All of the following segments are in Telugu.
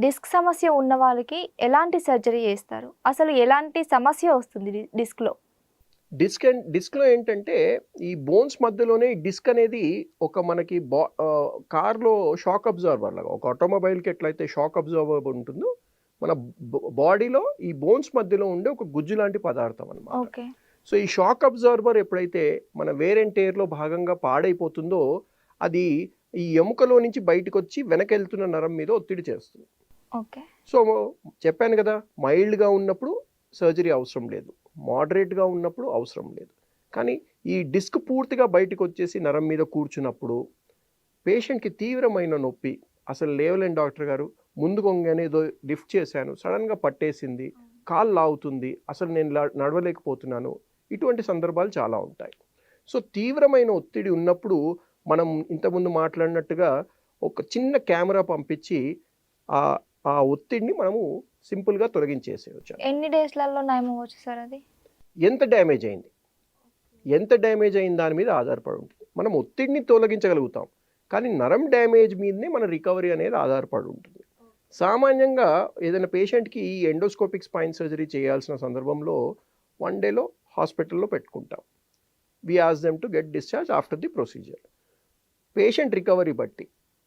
డిస్క్ సమస్య ఉన్న వాళ్ళకి ఎలాంటి సర్జరీ చేస్తారు? అసలు ఎలాంటి సమస్య వస్తుంది డిస్క్‌లో? డిస్క్లో ఏంటంటే ఈ బోన్స్ మధ్యలోనే ఈ డిస్క్ అనేది ఒక మనకి కార్లో షాక్ అబ్జార్బర్ లాగా, ఒక ఆటోమొబైల్కి ఎట్లయితే షాక్ అబ్జార్బర్ ఉంటుందో మన బాడీలో ఈ బోన్స్ మధ్యలో ఉండే ఒక గుజ్జు లాంటి పదార్థం అనమాట. ఓకే. సో ఈ షాక్ అబ్జార్బర్ ఎప్పుడైతే మన వేర్ అండ్ టేర్లో భాగంగా పాడైపోతుందో అది ఈ ఎముకలో నుంచి బయటకు వచ్చి వెనకెళ్తున్న నరం మీద ఒత్తిడి చేస్తుంది. ఓకే. సో చెప్పాను కదా, మైల్డ్గా ఉన్నప్పుడు సర్జరీ అవసరం లేదు, మోడరేట్గా ఉన్నప్పుడు అవసరం లేదు. కానీ ఈ డిస్క్ పూర్తిగా బయటకు వచ్చేసి నరం మీద కూర్చున్నప్పుడు పేషెంట్కి తీవ్రమైన నొప్పి, అసలు లేవలేని డాక్టర్ గారు, ముందు కొంగానే ఏదో లిఫ్ట్ చేశాను, సడన్గా పట్టేసింది, కాలు లాగుతుంది, అసలు నేను నడవలేకపోతున్నాను, ఇటువంటి సందర్భాలు చాలా ఉంటాయి. సో తీవ్రమైన ఒత్తిడి ఉన్నప్పుడు మనం ఇంతకుముందు మాట్లాడినట్టుగా ఒక చిన్న కెమెరా పంపించి ఆ ఒత్తిడిని మనము సింపుల్గా తొలగించేసేయచ్చు. ఎన్ని డేస్లలో నయం అవ్వచ్చు సార్ అది? ఎంత డ్యామేజ్ అయింది దాని మీద ఆధారపడి ఉంటుంది. మనం ఒత్తిడిని తొలగించగలుగుతాం, కానీ నరం డ్యామేజ్ మీదనే మన రికవరీ అనేది ఆధారపడి ఉంటుంది. సామాన్యంగా ఏదైనా పేషెంట్కి ఈ ఎండోస్కోపిక్ స్పైన్ సర్జరీ చేయాల్సిన సందర్భంలో 1 డేలో హాస్పిటల్లో పెట్టుకుంటాం. We ask them to get discharge after the procedure. Patient recovery బట్టి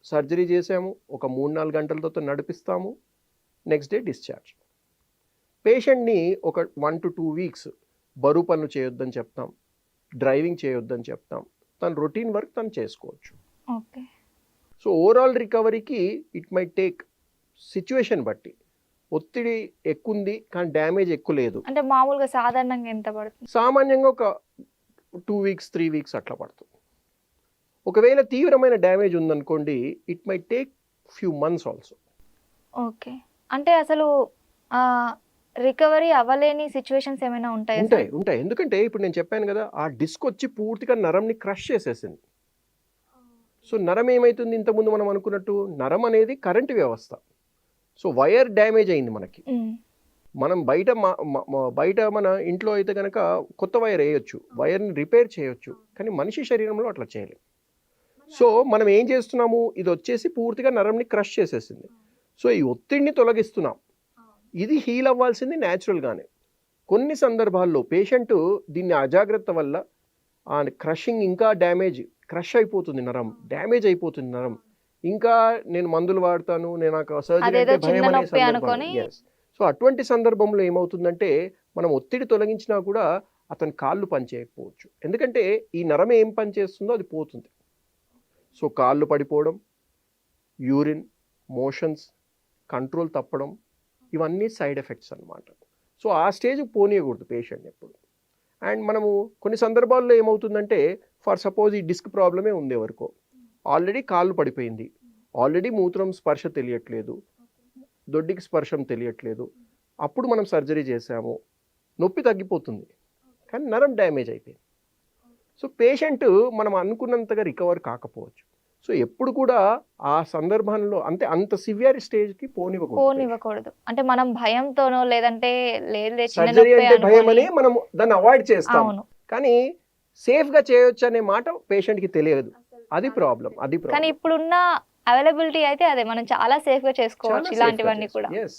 సర్జరీ చేసాము, ఒక 3-4 గంటల తర్వాత నడిపిస్తాము, నెక్స్ట్ డే డిశ్చార్జ్. పేషెంట్ని ఒక 1 to 2 వీక్స్ బరువు పనులు చేయొద్దని చెప్తాం, డ్రైవింగ్ చేయొద్దని చెప్తాం, తన రొటీన్ వర్క్ తను చేసుకోవచ్చు. ఓకే. సో ఓవరాల్ రికవరీకి ఇట్ మై టేక్ సిచ్యువేషన్ బట్టి. ఒత్తిడి ఎక్కువ ఉంది కానీ డ్యామేజ్ ఎక్కువ లేదు అంటే మామూలుగా సాధారణంగా ఎంత పడుతుంది? సామాన్యంగా ఒక 2 వీక్స్ 3 వీక్స్ అట్లా పడుతుంది. ఒకవేళ తీవ్రమైన డ్యామేజ్ ఉందనుకోండి, it may take few months also. Okay. అంటే అసలు రికవరీ అవ్వలేని సిచ్యువేషన్స్ ఏమైనా ఉంటాయా? ఉంటాయి. ఎందుకంటే ఇప్పుడు నేను చెప్పాను కదా, ఆ డిస్క్ వచ్చి పూర్తిగా నరంని క్రష్ చేసేసింది. సో నరం ఏమవుతుంది, ఇంతకుముందు మనం అనుకున్నట్టు నరం అనేది కరెంటు వ్యవస్థ. సో వైర్ డ్యామేజ్ అయింది మనకి. మనం బయట మన ఇంట్లో అయితే కనుక కొత్త వైర్ వేయొచ్చు, వైర్ని రిపేర్ చేయొచ్చు, కానీ మనిషి శరీరంలో అట్లా చేయలేం. సో మనం ఏం చేస్తున్నాము, ఇది వచ్చేసి పూర్తిగా నరంని క్రష్ చేసేసింది. సో ఈ ఒత్తిడిని తొలగిస్తున్నాం. ఇది హీల్ అవ్వాల్సింది న్యాచురల్గానే. కొన్ని సందర్భాల్లో పేషెంట్ దీన్ని అజాగ్రత్త వల్ల ఆ క్రషింగ్ ఇంకా క్రష్ అయిపోతుంది, డ్యామేజ్ అయిపోతుంది నరం. ఇంకా నేను మందులు వాడతాను, నేను నాకు సర్జరీ అంటే భయం అనే సందర్భం. సో అటువంటి సందర్భంలో ఏమవుతుందంటే మనం ఒత్తిడి తొలగించినా కూడా అతని కాళ్ళు పనిచేయకపోవచ్చు. ఎందుకంటే ఈ నరం ఏం పని చేస్తుందో అది పోతుంది. సో కాళ్ళు పడిపోవడం, యూరిన్, మోషన్స్, కంట్రోల్ తప్పడం, ఇవన్నీ సైడ్ ఎఫెక్ట్స్ అన్నమాట. సో ఆ స్టేజ్కి పోనీయకూడదు పేషెంట్ ఎప్పుడు. అండ్ మనము కొన్ని సందర్భాల్లో ఏమవుతుందంటే, ఫర్ సపోజ్ ఈ డిస్క్ ప్రాబ్లమే ఉంది ఎవరికో, ఆల్రెడీ కాళ్ళు పడిపోయింది, ఆల్రెడీ మూత్రం స్పర్శ తెలియట్లేదు, దొడ్డికి స్పర్శం తెలియట్లేదు, అప్పుడు మనం సర్జరీ చేసాము, నొప్పి తగ్గిపోతుంది, కానీ నరం డ్యామేజ్ అయిపోయింది. సో పేషెంట్ మనం అనుకున్నంతగా రికవర్ కాకపోవచ్చు. సో ఎప్పుడు కూడా ఆ సందర్భంలో అంత సివియర్ స్టేజ్కి పోనివ్వకూడదు. అంటే మనం భయంతోనో లేదంటే సర్జరీ అంటే భయం అని మనం దాన్ని అవాయిడ్ చేస్తాం, కానీ సేఫ్గా చేయొచ్చు అనే మాట పేషెంట్కి తెలియదు. అది ప్రాబ్లం. కానీ ఇప్పుడున్న అవైలబిలిటీ అయితే అదే, మనం చాలా సేఫ్గా చేసుకోవచ్చు ఇలాంటివన్నీ కూడా. Yes.